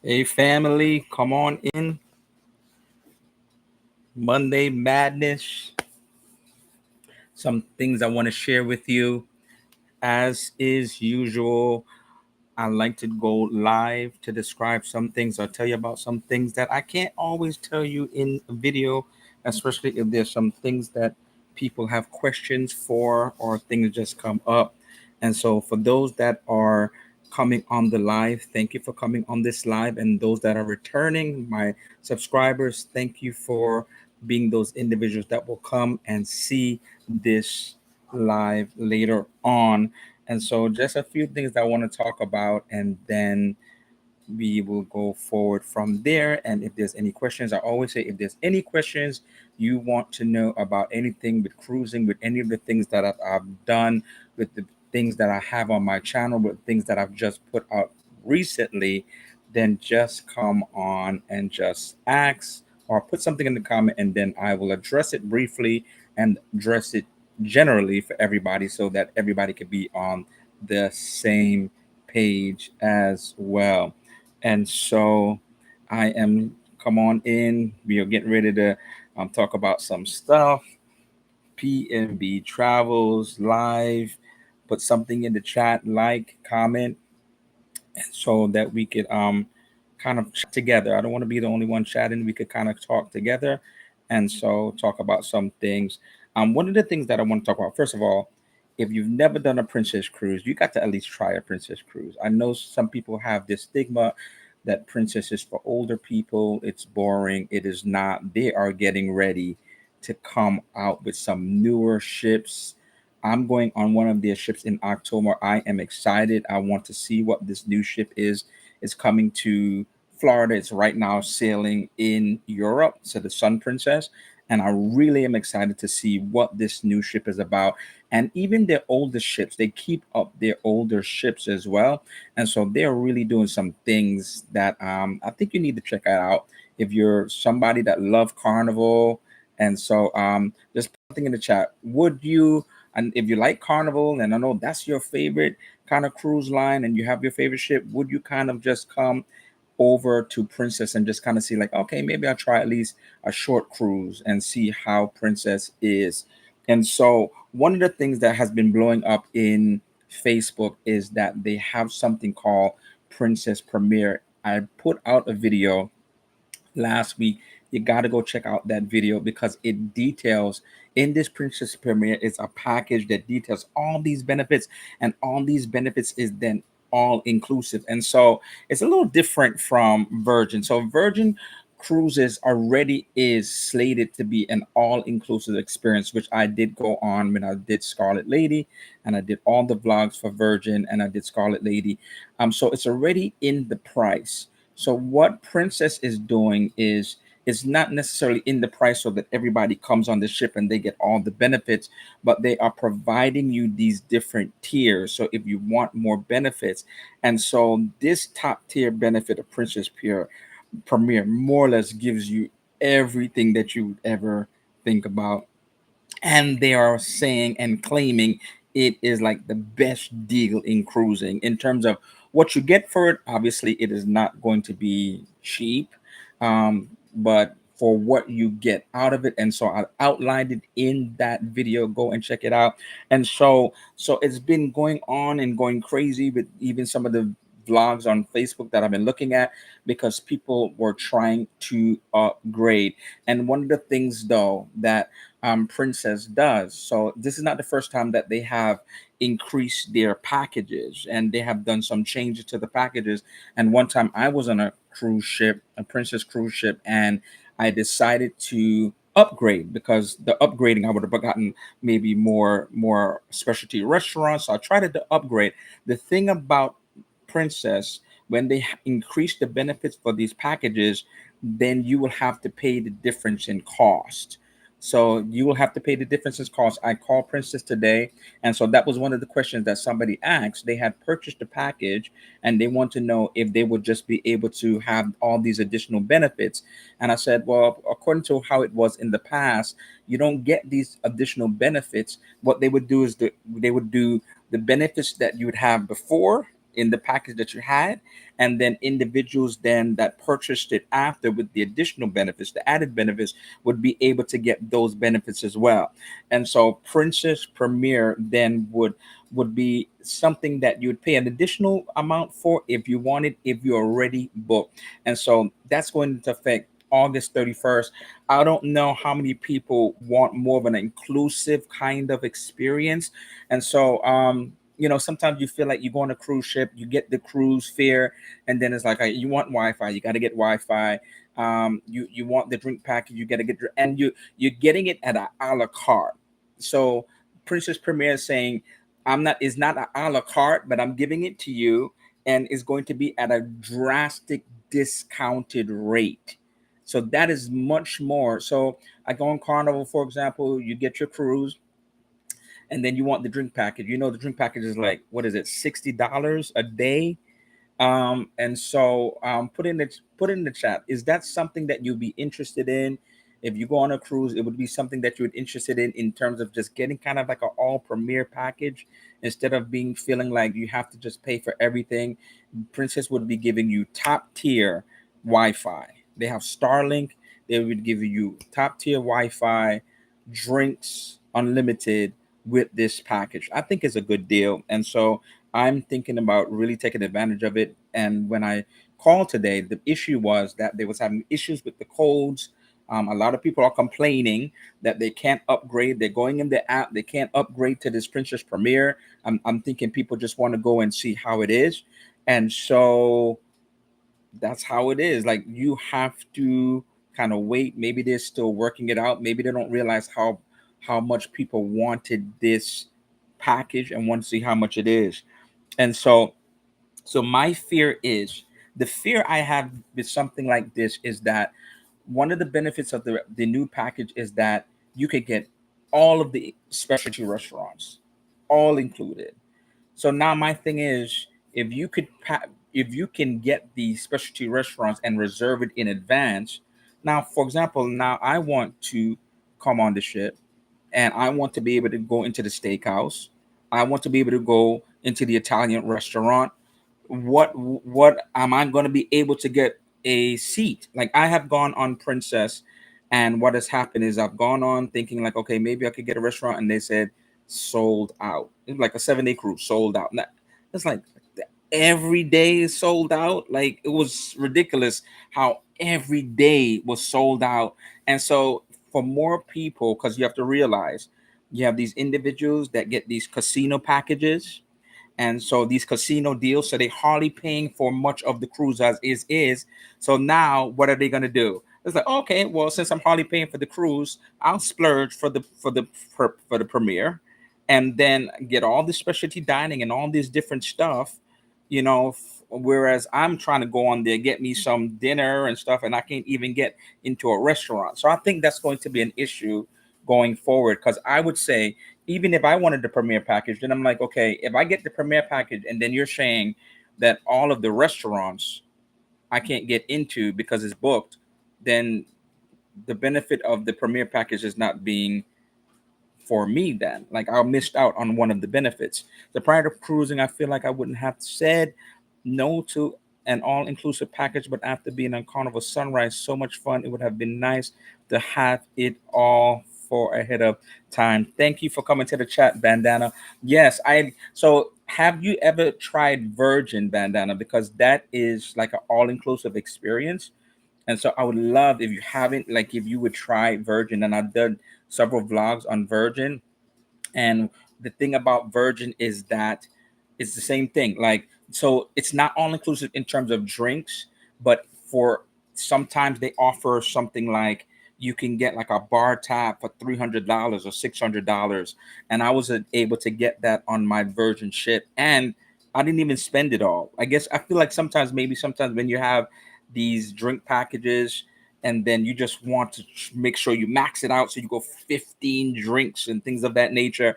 Hey, family, come on in. Monday Madness. Some things I want to share with you. As is usual, I like to go live to describe some things or tell you about some things that I can't always tell you in a video, especially if there's some things that people have questions for or things just come up. And so, for those that are coming on the live, thank you for coming on this live. And those that are returning, my subscribers, thank you for being those individuals that will come and see this live later on. And so, just a few things that I want to talk about, and then we will go forward from there. And if there's any questions, I always say if there's any questions you want to know about anything with cruising, with any of the things that I've done, with the things that I have on my channel, with things that I've just put out recently, then just come on and just ask or put something in the comment, and then I will address it briefly and address it generally for everybody so that everybody could be on the same page as well. And so I am come on in. We are getting ready to talk about some stuff. PMB travels live. Put something in the chat, like, comment, so that we could kind of chat together. I don't want to be the only one chatting. We could kind of talk together, and so talk about some things. One of the things that I want to talk about, first of all, if you've never done a princess cruise, you got to at least try a princess cruise. I know some people have this stigma that princess is for older people. It's boring. It is not. They are getting ready to come out with some newer ships. I'm going on one of their ships in October. I am excited. I want to see what this new ship is. It's coming to Florida. It's right now sailing in Europe. So the Sun Princess. And I really am excited to see what this new ship is about. And even their older ships, they keep up their older ships as well. And so they're really doing some things that I think you need to check out if you're somebody that love Carnival. And so just put something in the chat. Would you, and if you like Carnival, and I know that's your favorite kind of cruise line and you have your favorite ship, would you kind of just come over to Princess and just kind of see, like, okay, maybe I'll try at least a short cruise and see how Princess is. And so, one of the things that has been blowing up in Facebook is that they have something called Princess Premiere. I put out a video last week. You got to go check out that video because it details in this Princess Premiere is a package that details all these benefits, and all these benefits is then all inclusive. And so it's a little different from Virgin. So Virgin Cruises already is slated to be an all inclusive experience, which I did go on when I did Scarlet Lady, and I did all the vlogs for Virgin, and I did Scarlet Lady. So it's already in the price. So what Princess is doing is it's not necessarily in the price so that everybody comes on the ship and they get all the benefits, but they are providing you these different tiers. So if you want more benefits, and so this top tier benefit of Princess Pure Premier more or less gives you everything that you would ever think about, and they are saying and claiming it is like the best deal in cruising in terms of what you get for it. Obviously it is not going to be cheap, but for what you get out of it. And so I outlined it in that video. Go and check it out. And so it's been going on and going crazy with even some of the vlogs on Facebook that I've been looking at, because people were trying to upgrade. And one of the things though that Princess does. So this is not the first time that they have increased their packages, and they have done some changes to the packages. And one time I was on a cruise ship, a Princess cruise ship, and I decided to upgrade because the upgrading I would have gotten maybe more specialty restaurants. So I tried to upgrade. The thing about Princess, when they increase the benefits for these packages, then you will have to pay the difference in cost. So you will have to pay the difference in cost. I called Princess today, and so that was one of the questions that somebody asked. They had purchased the package, and they want to know if they would just be able to have all these additional benefits. And I said, well, according to how it was in the past, you don't get these additional benefits. What they would do is they would do the benefits that you would have before, in the package that you had, and then individuals then that purchased it after with the additional benefits, the added benefits, would be able to get those benefits as well. And so Princess Premier then would be something that you would pay an additional amount for if you wanted, if you're already booked. And so that's going to affect August 31st. I don't know how many people want more of an inclusive kind of experience. And so sometimes you feel like you go on a cruise ship, you get the cruise fare, and then it's like, you want Wi-Fi, you got to get Wi-Fi. You want the drink package, you got to get, and you're getting it at a la carte. So Princess Premier is saying, I'm not, is not a la carte, but I'm giving it to you, and it's going to be at a drastic discounted rate. So that is much more. So I go on Carnival, for example, you get your cruise, and then you want the drink package. You know, the drink package is like, what is it, $60 a day? And so put in the chat. Is that something that you'd be interested in? If you go on a cruise, it would be something that you would interested in terms of just getting kind of like an all premier package instead of being feeling like you have to just pay for everything. Princess would be giving you top tier Wi-Fi. They have Starlink. They would give you top tier Wi-Fi, drinks unlimited with this package. I think it's a good deal. And so I'm thinking about really taking advantage of it. And when I called today, the issue was that they was having issues with the codes. A lot of people are complaining that they can't upgrade. They're going in the app, they can't upgrade to this Princess Premiere. I'm thinking people just want to go and see how it is. And so that's how it is. Like, you have to kind of wait. Maybe they're still working it out. Maybe they don't realize how much people wanted this package and want to see how much it is. And so my fear is, the fear I have with something like this is that one of the benefits of the new package is that you could get all of the specialty restaurants, all included. So now my thing is, if you could if you can get the specialty restaurants and reserve it in advance. Now, for example, now I want to come on the ship, and I want to be able to go into the steakhouse. I want to be able to go into the Italian restaurant. What am I going to be able to get a seat? Like, I have gone on Princess, and what has happened is I've gone on thinking like, okay, maybe I could get a restaurant, and they said sold out. It was like a 7-day cruise, sold out. Now, it's like every day is sold out. Like, it was ridiculous how every day was sold out. And so for more people, because you have to realize you have these individuals that get these casino packages, and so these casino deals, so they hardly paying for much of the cruise as is. So now what are they going to do? It's like, okay, well, since I'm hardly paying for the cruise, I'll splurge for the premiere, and then get all the specialty dining and all this different stuff, whereas I'm trying to go on there, get me some dinner and stuff, and I can't even get into a restaurant. So I think that's going to be an issue going forward, because I would say, even if I wanted the premier package, then I'm like, okay, if I get the premier package and then you're saying that all of the restaurants I can't get into because it's booked, then the benefit of the premier package is not being for me. Then, like, I missed out on one of the benefits. The prior to cruising, I feel like I wouldn't have said no to an all-inclusive package, but after being on Carnival Sunrise, so much fun, it would have been nice to have it all for ahead of time. Thank you for coming to the chat, Bandana. Yes, I so have you ever tried Virgin, Bandana? Because that is like an all-inclusive experience. And so I would love, if you haven't, like, if you would try Virgin. And I've done several vlogs on Virgin. And the thing about Virgin is that it's the same thing. Like, so it's not all inclusive in terms of drinks, but for sometimes they offer something like, you can get like a bar tab for $300 or $600. And I was able to get that on my Virgin ship. And I didn't even spend it all. I guess I feel like sometimes when you have these drink packages, and then you just want to make sure you max it out, so you go 15 drinks and things of that nature.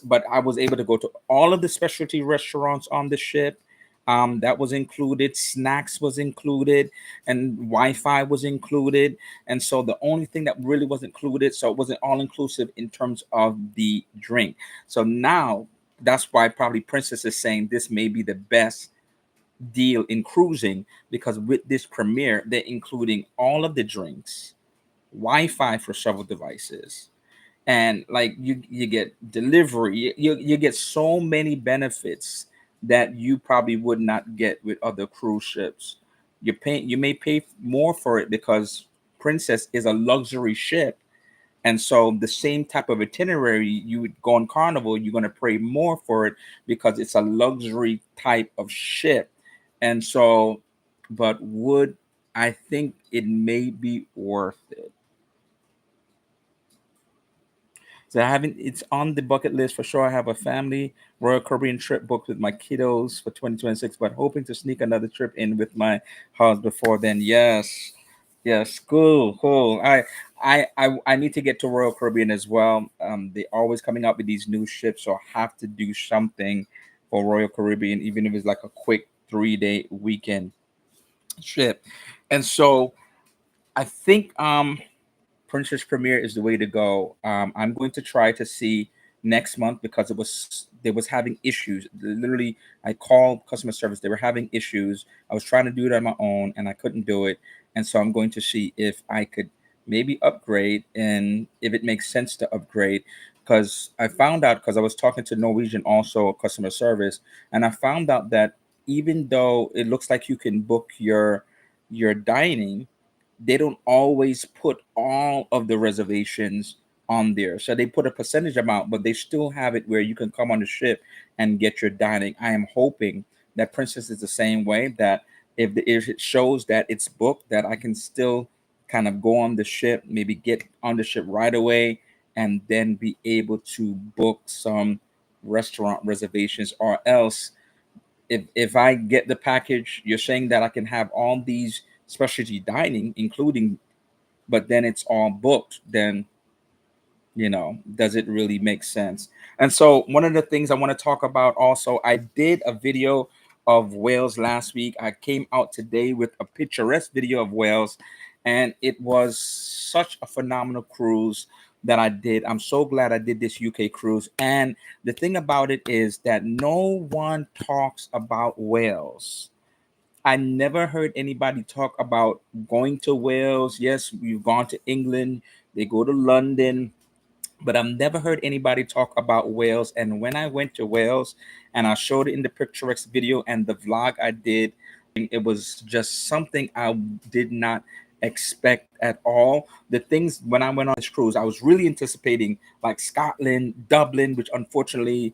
But I was able to go to all of the specialty restaurants on the ship. That was included, snacks was included, and Wi-Fi was included. And so the only thing that really was included, so it wasn't all inclusive in terms of the drink. So now that's why probably Princess is saying this may be the best deal in cruising, because with this premiere they're including all of the drinks, Wi-Fi for several devices, and like you get delivery, you get so many benefits that you probably would not get with other cruise ships. You may pay more for it because Princess is a luxury ship, and so the same type of itinerary you would go on Carnival, you're going to pay more for it because it's a luxury type of ship. And so, but would I think it may be worth it? So I haven't. It's on the bucket list for sure. I have a family Royal Caribbean trip booked with my kiddos for 2026, but hoping to sneak another trip in with my house before then. Yes, yes, cool, cool. I need to get to Royal Caribbean as well. They're always coming out with these new ships, so I have to do something for Royal Caribbean, even if it's like a quick 3 day weekend trip. And so I think Princess Premiere is the way to go. I'm going to try to see next month because they was having issues. Literally, I called customer service. They were having issues. I was trying to do it on my own and I couldn't do it. And so I'm going to see if I could maybe upgrade and if it makes sense to upgrade. Because I found out, because I was talking to Norwegian also customer service, and I found out that even though it looks like you can book your dining, they don't always put all of the reservations on there. So they put a percentage amount, but they still have it where you can come on the ship and get your dining. I am hoping that Princess is the same way, that if it shows that it's booked, that I can still kind of go on the ship, maybe get on the ship right away, and then be able to book some restaurant reservations. Or else, if I get the package, you're saying that I can have all these specialty dining, including, but then it's all booked. Then does it really make sense? And so one of the things I want to talk about also, I did a video of Wales last week. I came out today with a picturesque video of Wales, and it was such a phenomenal cruise that I did. I'm so glad I did this UK cruise. And the thing about it is that no one talks about Wales. I never heard anybody talk about going to Wales. Yes, you've gone to England, they go to London, but I've never heard anybody talk about Wales. And when I went to Wales and I showed it in the picturesque video and the vlog I did, it was just something I did not expect at all. The things when I went on this cruise, I was really anticipating like Scotland, Dublin, which unfortunately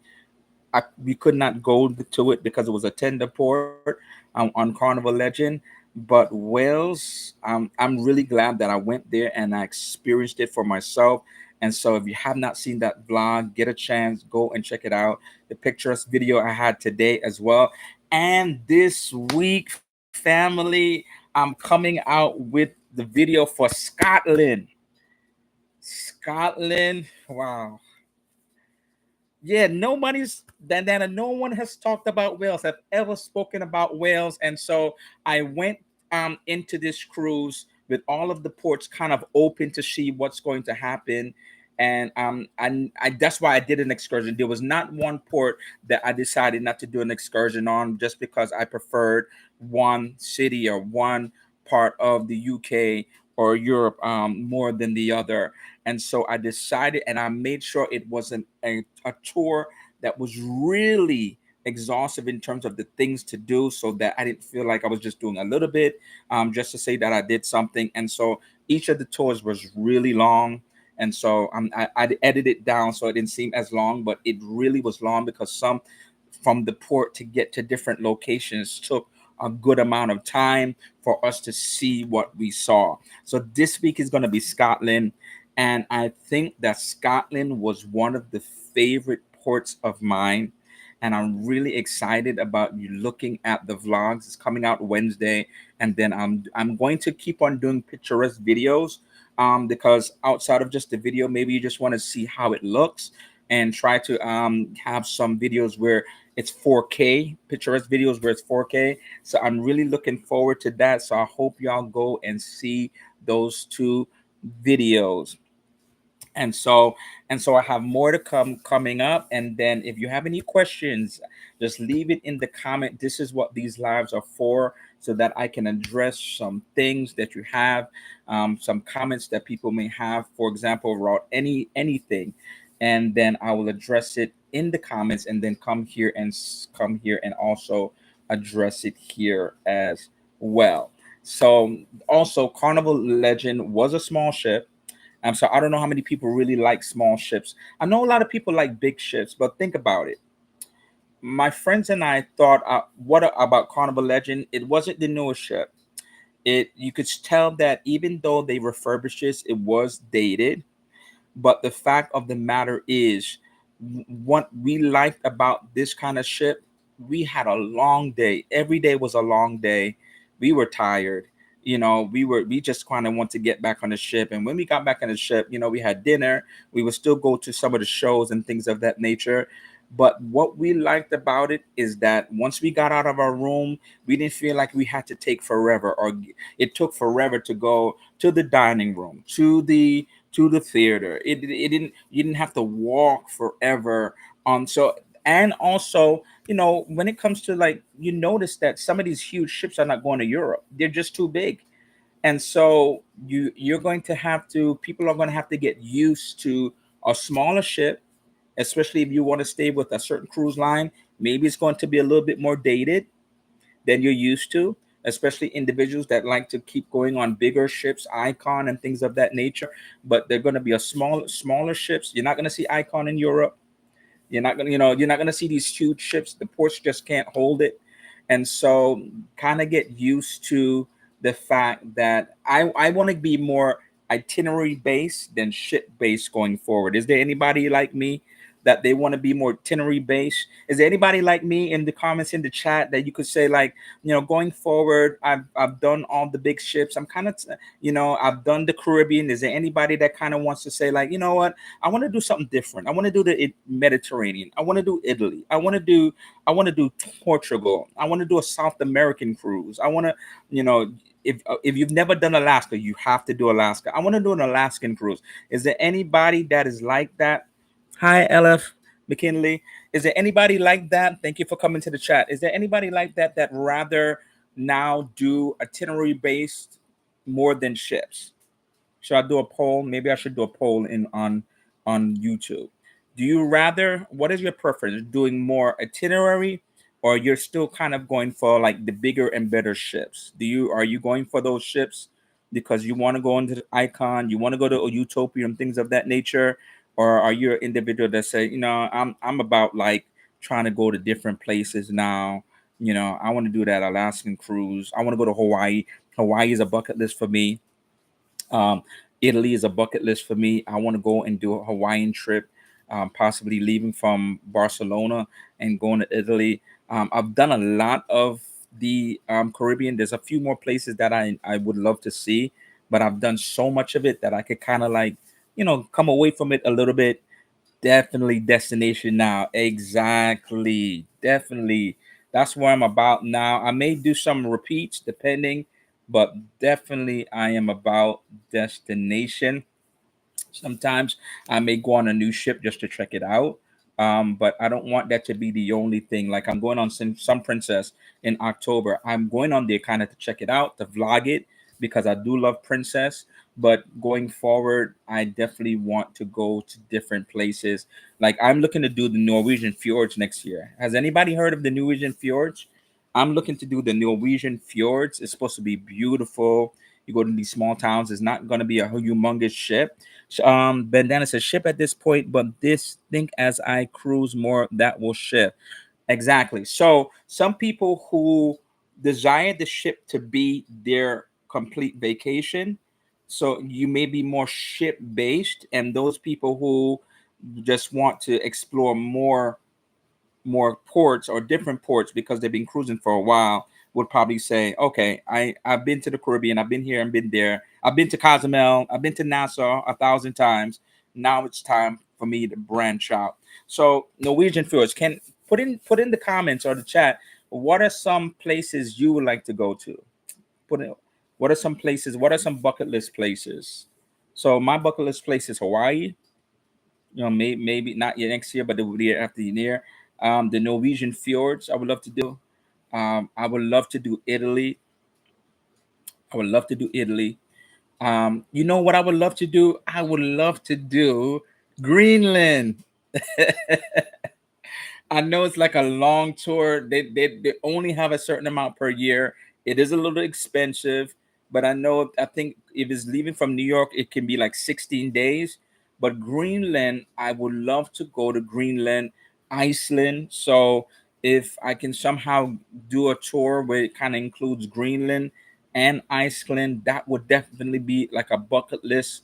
we could not go to it because it was a tender port on Carnival Legend. But Wales, I'm really glad that I went there and I experienced it for myself. And so, if you have not seen that vlog, get a chance, go and check it out. The picturesque video I had today as well. And this week, family, I'm coming out with the video for Scotland. Scotland, wow. Yeah, nobody's no one has talked about Wales, have ever spoken about Wales. And so I went into this cruise with all of the ports kind of open to see what's going to happen. And that's why I did an excursion. There was not one port that I decided not to do an excursion on just because I preferred one city or one part of the UK or Europe more than the other. And so I decided, and I made sure it wasn't a tour that was really exhaustive in terms of the things to do, so that I didn't feel like I was just doing a little bit, just to say that I did something. And so each of the tours was really long. And so I edited it down so it didn't seem as long, but it really was long because some from the port to get to different locations took a good amount of time for us to see what we saw. So this week is going to be Scotland. And I think that Scotland was one of the favorite ports of mine. And I'm really excited about you looking at the vlogs. It's coming out Wednesday. And then I'm going to keep on doing picturesque videos, because outside of just the video, maybe you just want to see how it looks, and try to have some videos where it's 4K, picturesque videos where it's 4K. So I'm really looking forward to that. So I hope y'all go and see those two videos. and so I have more to come coming up. And then if you have any questions, just leave it in the comment. This is what these lives are for, so that I can address some things that you have, some comments that people may have, for example, about anything, and then I will address it in the comments, and then come here and also address it here as well. So also, Carnival Legend was a small ship. So I don't know how many people really like small ships. I know a lot of people like big ships, but think about it. My friends and I thought, about Carnival Legend? It wasn't the newest ship. It You could tell that even though they refurbished this, it was dated. But the fact of the matter is, what we liked about this kind of ship, we had a long day. Every day was a long day. We were tired. We just kind of want to get back on the ship. And when we got back on the ship, we had dinner. We would still go to some of the shows and things of that nature. But what we liked about it is that once we got out of our room, we didn't feel like we had to take forever, or it took forever to go to the dining room, to the theater. It didn't You didn't have to walk forever. So, and also, when it comes to, like, you notice that some of these huge ships are not going to Europe. They're just too big. And so you're going to have to people are going to have to get used to a smaller ship, especially if you want to stay with a certain cruise line. Maybe it's going to be a little bit more dated than you're used to, especially individuals that like to keep going on bigger ships, Icon and things of that nature. But they're going to be smaller ships. You're not going to see Icon in Europe. You're not gonna see these huge ships. The ports just can't hold it. And so, kind of get used to the fact that I want to be more itinerary based than ship based going forward. Is there anybody like me that they want to be more itinerary based? Is there anybody like me in the comments, in the chat, that you could say, like, going forward, I've done all the big ships. I'm kind of, I've done the Caribbean. Is there anybody that kind of wants to say, like, you know what, I want to do something different. I want to do the Mediterranean. I want to do Italy. I want to do Portugal. I want to do a South American cruise. I want to, you know, if you've never done Alaska, you have to do Alaska. I want to do an Alaskan cruise. Is there anybody that is like that? Hi, LF McKinley. Is there anybody like that? Thank you for coming to the chat. Is there anybody like that that rather now do itinerary based more than ships? Should I do a poll? Maybe I should do a poll on YouTube. Do you rather? What is your preference? Doing more itinerary, or you're still kind of going for, like, the bigger and better ships? Are you going for those ships because you want to go into the Icon, you want to go to a Utopia and things of that nature, or are you an individual that say, I'm about, like, trying to go to different places now. I want to do that Alaskan cruise. I want to go to Hawaii. Hawaii is a bucket list for me. um, Italy is a bucket list for me. I want to go and do a Hawaiian trip, possibly leaving from Barcelona and going to Italy. I've done a lot of the Caribbean. There's a few more places that I would love to see, but I've done so much of it that I could kind of, like, come away from it a little bit. Definitely destination now. Exactly. Definitely. That's where I'm about now. I may do some repeats depending, but definitely I am about destination. Sometimes I may go on a new ship just to check it out. But I don't want that to be the only thing. Like, I'm going on some Princess in October. I'm going on there kind of to check it out, to vlog it, because I do love Princess. But going forward, I definitely want to go to different places. Like, I'm looking to do the Norwegian fjords next year. Has anybody heard of the Norwegian fjords? I'm looking to do the Norwegian fjords. It's supposed to be beautiful. You go to these small towns. It's not going to be a humongous ship. Bandana says ship at this point, but this think as I cruise more, that will shift. Exactly. So some people who desire the ship to be their complete vacation, so you may be more ship based, and those people who just want to explore more ports or different ports because they've been cruising for a while would probably say, okay, I've been to the Caribbean, I've been here and been there, I've been to Cozumel, I've been to Nassau 1,000 times. Now it's time for me to branch out. So Norwegian fjords, can put in the comments or the chat, what are some places you would like to go to? Put in, what are some places? What are some bucket list places? So my bucket list place is Hawaii. maybe not yet next year, but the year after the year. The Norwegian fjords, I would love to do. I would love to do Italy. I would love to do Italy. You know what I would love to do? I would love to do Greenland. I know it's like a long tour. They only have a certain amount per year. It is a little expensive, but I think if it's leaving from New York, it can be like 16 days. But Greenland, I would love to go to Greenland, Iceland. So if I can somehow do a tour where it kind of includes Greenland and Iceland, that would definitely be like a bucket list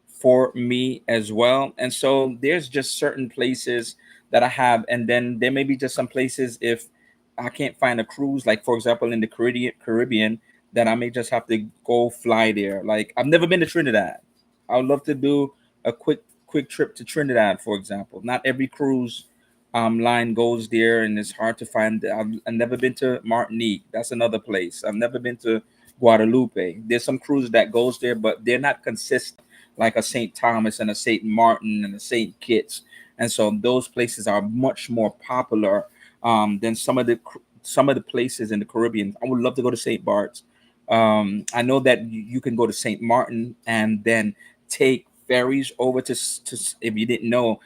for me as well. And so there's just certain places that I have, and then there may be just some places if I can't find a cruise, like for example in the Caribbean, that I may just have to go fly there. Like I've never been to Trinidad. I would love to do a quick trip to Trinidad, for example. Not every cruise line goes there, and it's hard to find. I've never been to Martinique. That's another place. I've never been to Guadalupe. There's some cruises that goes there, but they're not consistent like a St. Thomas and a St. Martin and a St. Kitts. And so those places are much more popular than some of the places in the Caribbean. I would love to go to St. Bart's. I know that you can go to St. Martin and then take ferries over to if you didn't know,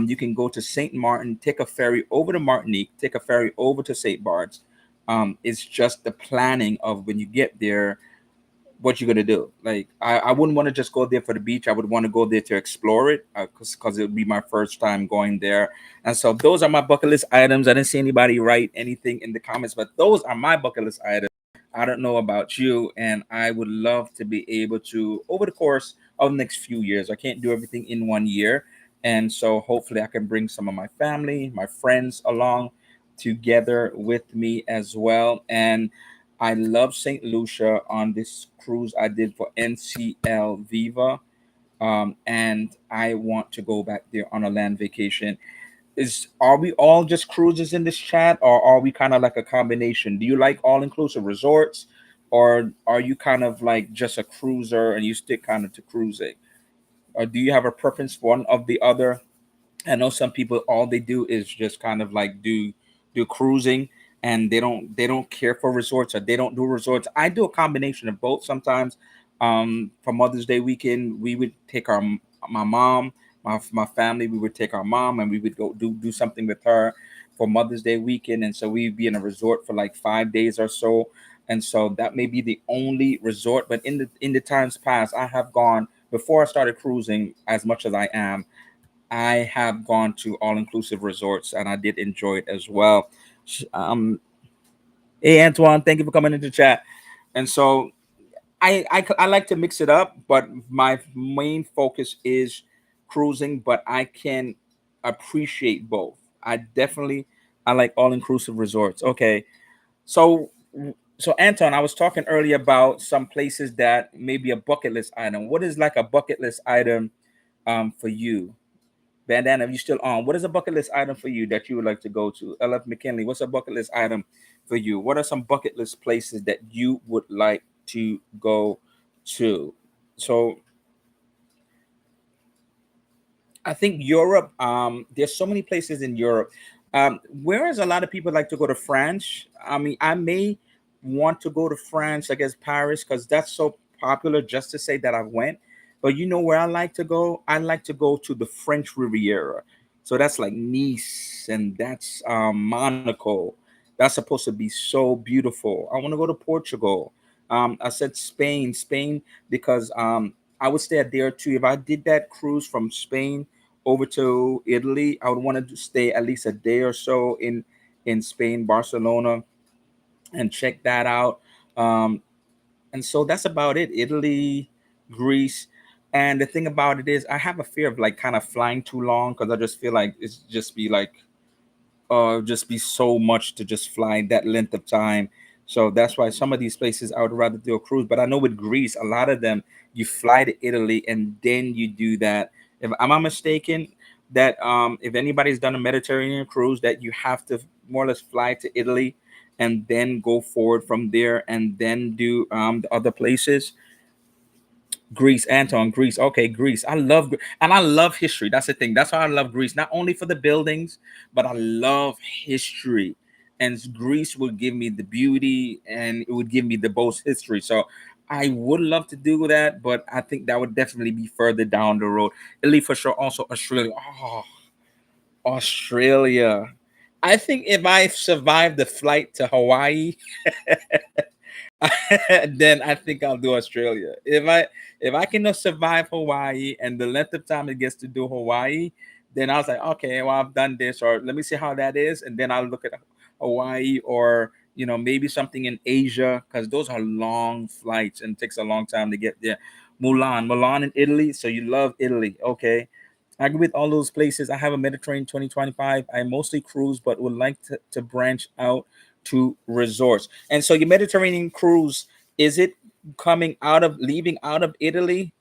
you can go to St. Martin, take a ferry over to Martinique, take a ferry over to St. Bart's. It's just the planning of when you get there, what you're gonna do. Like I wouldn't want to just go there for the beach. I would want to go there to explore it because it would be my first time going there. And so those are my bucket list items. I didn't see anybody write anything in the comments, but those are my bucket list items. I don't know about you, and I would love to be able to over the course of the next few years. I can't do everything in one year, and so hopefully I can bring some of my family, my friends along together with me as well. And I love St. Lucia on this cruise I did for NCL Viva. And I want to go back there on a land vacation. Is Are we all just cruises in this chat, or are we kind of like a combination? Do you like all inclusive resorts, or are you kind of like just a cruiser and you stick kind of to cruising? Or do you have a preference for one of the other? I know some people all they do is just kind of like do cruising, and they don't care for resorts, or they don't do resorts. I do a combination of both. Sometimes for Mother's Day weekend, we would take my mom, my family, we would take our mom and we would go do something with her for Mother's Day weekend. And so we'd be in a resort for like 5 days or so. And so that may be the only resort. But in the times past, I have gone before I started cruising as much as I am. I have gone to all inclusive resorts and I did enjoy it as well. Um, hey Antoine, thank you for coming into chat. And so I like to mix it up, but my main focus is cruising. But I can appreciate both. I like all inclusive resorts. Okay, so so Anton, I was talking earlier about some places that may be a bucket list item. What is like a bucket list item for you? Bandana, if you still on, what is a bucket list item for you that you would like to go to? LF McKinley, what's a bucket list item for you? What are some bucket list places that you would like to go to? So I think Europe. There's so many places in Europe. Whereas a lot of people like to go to France. I mean, I may want to go to France. I guess Paris because that's so popular. Just to say that I went, but you know where I like to go? I like to go to the French Riviera. So that's like Nice and that's Monaco. That's supposed to be so beautiful. I want to go to Portugal. I said Spain because I would stay a day or two. If I did that cruise from Spain over to Italy, I would want to stay at least a day or so in Spain, Barcelona, and check that out. Um, and so that's about it. Italy, Greece, and the thing about it is, I have a fear of like kind of flying too long because I just feel like it's just be so much to just fly that length of time. So that's why some of these places I would rather do a cruise. But I know with Greece, a lot of them you fly to Italy and then you do that. If I'm not mistaken, that if anybody's done a Mediterranean cruise, that you have to more or less fly to Italy and then go forward from there and then do the other places. Greece, Anton, Greece. Okay, Greece. I love and I love history. That's the thing. That's why I love Greece. Not only for the buildings, but I love history. And Greece would give me the beauty, and it would give me the most history. So I would love to do that, but I think that would definitely be further down the road. Italy for sure. Also Australia. Oh, Australia. I think if I survive the flight to Hawaii, then I think I'll do Australia. If I can survive Hawaii and the length of time it gets to do Hawaii, then I was like, okay, well I've done this, or let me see how that is, and then I'll look at Hawaii, or maybe something in Asia, because those are long flights and it takes a long time to get there. Milan in Italy. So you love Italy, okay? I agree with all those places. I have a Mediterranean 2025. I mostly cruise, but would like to branch out to resorts. And so your Mediterranean cruise, is it leaving out of Italy?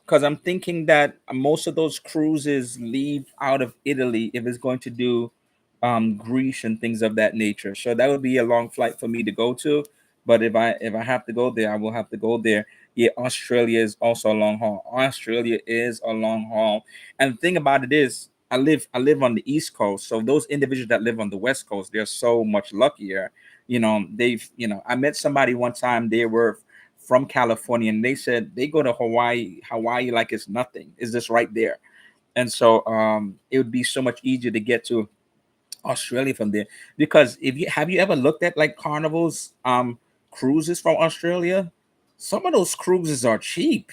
Because I'm thinking that most of those cruises leave out of Italy if it's going to do Greece and things of that nature. So that would be a long flight for me to go to. But if I have to go there, I will have to go there. Yeah, Australia is also a long haul. Australia is a long haul. And the thing about it is, I live on the East Coast. So those individuals that live on the West Coast, they're so much luckier. I met somebody one time, they were from California, and they said they go to Hawaii like it's nothing. It's just right there. And so it would be so much easier to get to Australia from there. Because if you have you ever looked at like Carnival's cruises from Australia? Some of those cruises are cheap,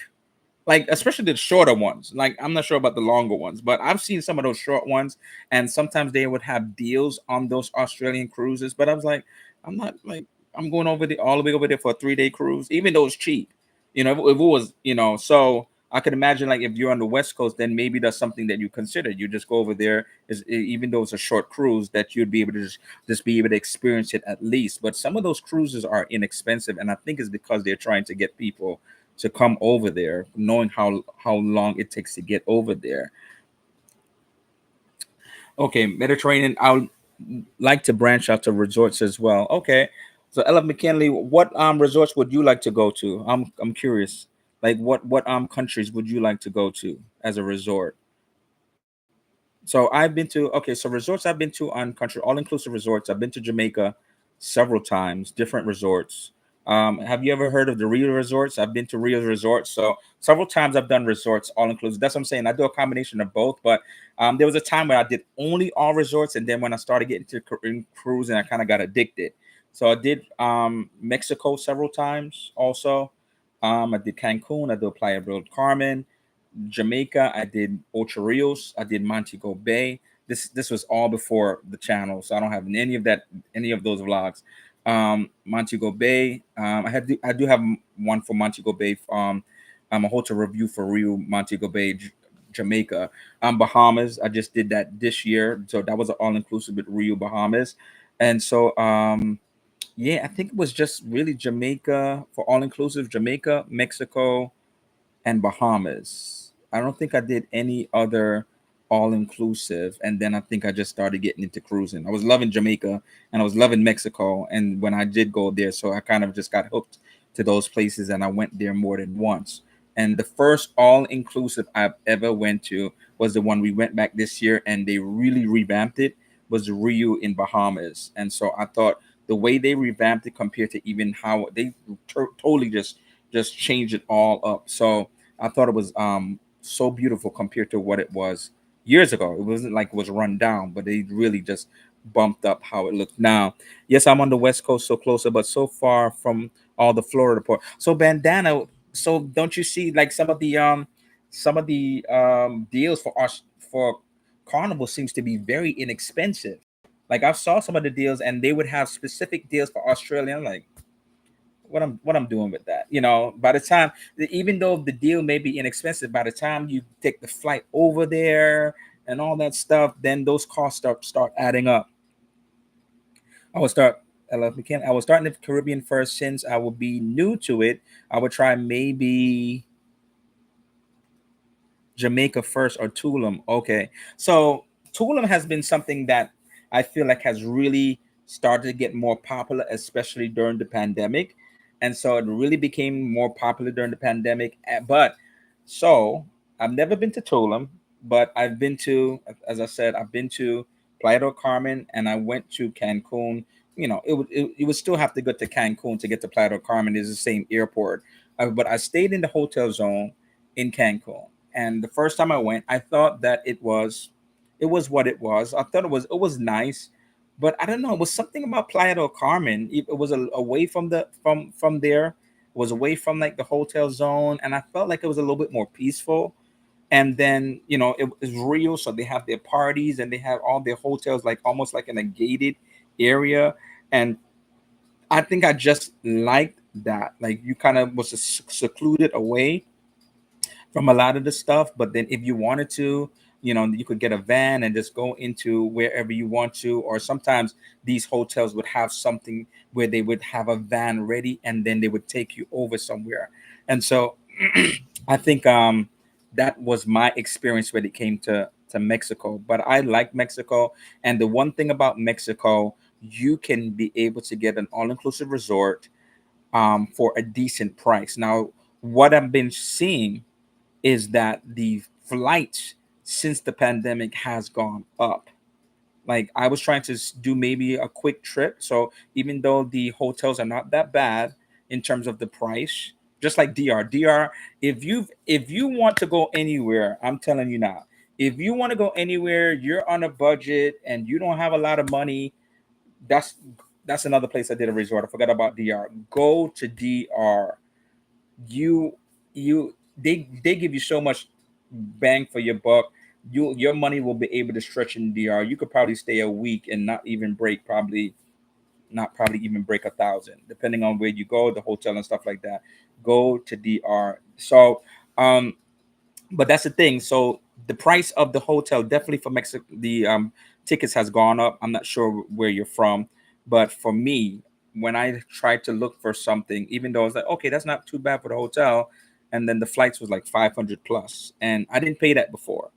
like especially the shorter ones. Like I'm not sure about the longer ones, but I've seen some of those short ones, and sometimes they would have deals on those Australian cruises. But I was like, I'm not like I'm going over the all the way over there for a 3 day cruise, even though it's cheap. If it was, so I could imagine like if you're on the West Coast, then maybe that's something that you consider. You just go over there, even though it's a short cruise, that you'd be able to just be able to experience it at least. But some of those cruises are inexpensive, and I think it's because they're trying to get people to come over there, knowing how long it takes to get over there. Okay, Mediterranean. I would like to branch out to resorts as well. Okay, so Ella McKinley, what resorts would you like to go to? I'm curious. Like what countries would you like to go to as a resort? So I've been to okay, so resorts I've been to on country all inclusive resorts. I've been to Jamaica several times, different resorts. Have you ever heard of the Rio resorts? I've been to Rio resorts, so several times I've done resorts all inclusive. That's what I'm saying. I do a combination of both, but there was a time where I did only all resorts, and then when I started getting to cruising, I kind of got addicted. So I did Mexico several times. Also, I did Cancun. I did Playa del Carmen. Jamaica, I did Ocho Rios, I did Montego Bay. This was all before the channel, so I don't have any of those vlogs. Montego Bay, I do have one for Montego Bay. A hotel review for Rio Montego Bay, Jamaica. Bahamas, I just did that this year, so that was all inclusive with Rio Bahamas, and so yeah, I think it was just really Jamaica for all inclusive, Jamaica, Mexico, and Bahamas. I don't think I did any other all inclusive. And then I think I just started getting into cruising. I was loving Jamaica and I was loving Mexico. And when I did go there, so I kind of just got hooked to those places and I went there more than once. And the first all inclusive I've ever went to was the one we went back this year and they really revamped it, was Rio in Bahamas. And so I thought the way they revamped it compared to even how they totally just changed it all up. So I thought it was so beautiful compared to what it was years ago. It wasn't like it was run down, but they really just bumped up how it looked now. Yes, I'm on the West Coast, so closer, but so far from all the Florida port. So bandana. So don't you see like some of the deals for us for Carnival seems to be very inexpensive. Like I saw some of the deals, and they would have specific deals for Australia. I'm like, what I'm doing with that. By the time, even though the deal may be inexpensive, by the time you take the flight over there and all that stuff, then those costs start adding up. I would start. I love McKenna. I was starting the Caribbean first since I would be new to it. I would try maybe Jamaica first or Tulum. Okay, so Tulum has been something that I feel like has really started to get more popular, especially during the pandemic. and so it really became more popular during the pandemic. But so I've never been to Tulum, but I've been to, as I said, I've been to Playa del Carmen, and I went to Cancun. You would still have to go to Cancun to get to Playa del Carmen. It's the same airport, but I stayed in the hotel zone in Cancun. And the first time I went, I thought that it was what it was. I thought it was nice, but I don't know. It was something about Playa del Carmen. It was away from from there. It was away from like the hotel zone, and I felt like it was a little bit more peaceful. And then it was real, so they have their parties and they have all their hotels like almost like in a gated area. And I think I just liked that. Like you kind of was secluded away from a lot of the stuff. But then if you wanted to, you could get a van and just go into wherever you want to. Or sometimes these hotels would have something where they would have a van ready and then they would take you over somewhere. And so I think that was my experience when it came to Mexico. But I like Mexico. And the one thing about Mexico, you can be able to get an all-inclusive resort for a decent price. Now, what I've been seeing is that the flights since the pandemic has gone up. Like I was trying to do maybe a quick trip, so even though the hotels are not that bad in terms of the price, just like DR, if you want to go anywhere, I'm telling you now, if you want to go anywhere, you're on a budget and you don't have a lot of money, that's that's another place I did a resort. I forgot about DR. Go to DR. You you they they give you so much bang for your buck. Your money will be able to stretch in DR. You could probably stay a week and not probably even break 1,000, depending on where you go, the hotel and stuff like that. Go to DR. So um but that's the thing. So the price of the hotel definitely for Mexico, the tickets has gone up. I'm not sure where you're from, but for me, when I tried to look for something, even though I was like, okay, that's not too bad for the hotel, and then the flights was like 500 plus, and I didn't pay that before.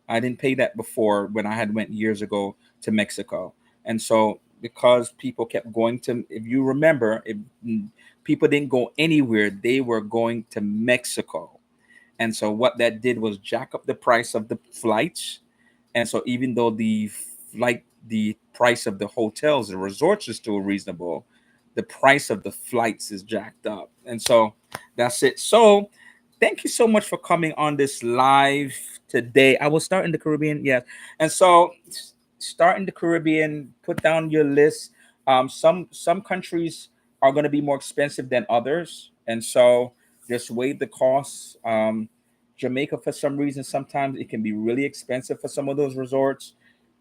I didn't pay that before when I had went years ago to Mexico, and so because people kept going to, if you remember, if people didn't go anywhere, they were going to Mexico, and so what that did was jack up the price of the flights. And so even though the price of the hotels and resorts is still reasonable, the price of the flights is jacked up. And so that's it. So thank you so much for coming on this live today. I will start in the Caribbean, yes. And so start in the Caribbean, put down your list. Some countries are going to be more expensive than others, and so just weigh the costs. Jamaica, for some reason, sometimes it can be really expensive for some of those resorts,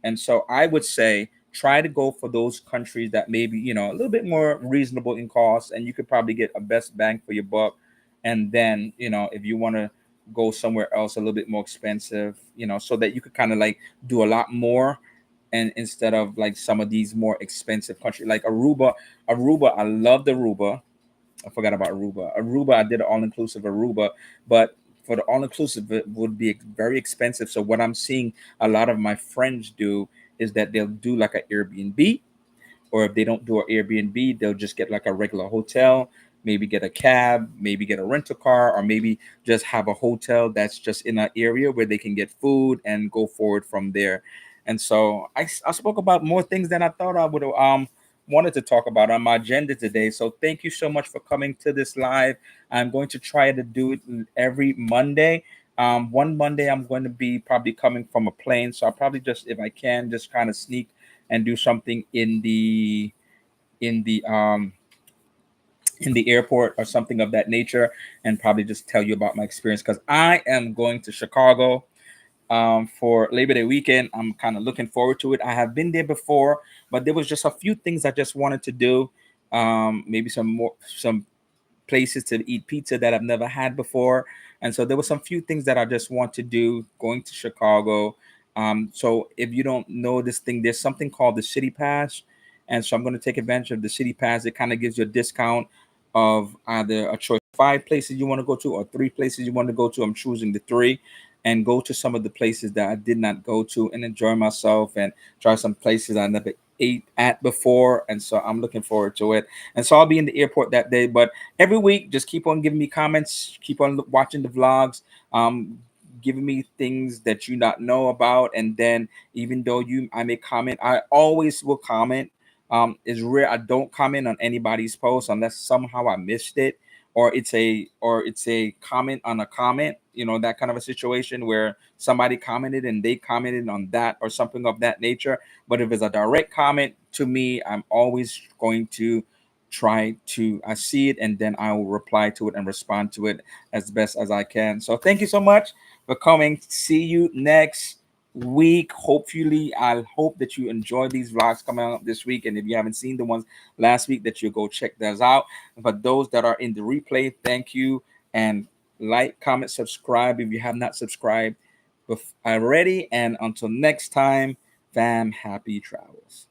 and so I would say try to go for those countries that maybe a little bit more reasonable in cost, and you could probably get a best bang for your buck. And then if you want to go somewhere else a little bit more expensive, so that you could kind of like do a lot more, and instead of like some of these more expensive countries like Aruba, I love the Aruba. I forgot about Aruba, I did an all-inclusive Aruba, but for the all-inclusive it would be very expensive. So what I'm seeing a lot of my friends do is that they'll do like an Airbnb, or if they don't do an Airbnb, they'll just get like a regular hotel, maybe get a cab, maybe get a rental car, or maybe just have a hotel that's just in an area where they can get food and go forward from there. And so I spoke about more things than I thought I would have wanted to talk about on my agenda today. So thank you so much for coming to this live. I'm going to try to do it every Monday. One Monday I'm going to be probably coming from a plane, so I'll probably just, if I can, just kind of sneak and do something in the in the airport or something of that nature, and probably just tell you about my experience, because I am going to Chicago for Labor Day weekend. I'm kind of looking forward to it. I have been there before, but there was just a few things I just wanted to do. Maybe some places to eat pizza that I've never had before. And so there were some few things that I just want to do going to Chicago. So if you don't know this thing, there's something called the City Pass. And so I'm going to take advantage of the City Pass. It kind of gives you a discount of either a choice of 5 places you want to go to or 3 places you want to go to. I'm choosing the 3. and go to some of the places that I did not go to and enjoy myself and try some places I never ate at before. And so I'm looking forward to it. And so I'll be in the airport that day. But every week, just keep on giving me comments, keep on watching the vlogs, giving me things that you not know about. And then even though I may comment, I always will comment. It's rare I don't comment on anybody's post unless somehow I missed it, or it's a comment on a comment, that kind of a situation where somebody commented and they commented on that or something of that nature. But if it's a direct comment to me, I'm always going to try to I see it, and then I will reply to it and respond to it as best as I can. So thank you so much for coming. See you next week. Hopefully, I hope that you enjoy these vlogs coming out this week. And if you haven't seen the ones last week, that you go check those out. But those that are in the replay, thank you. And like, comment, subscribe if you have not subscribed already. And until next time, fam, happy travels.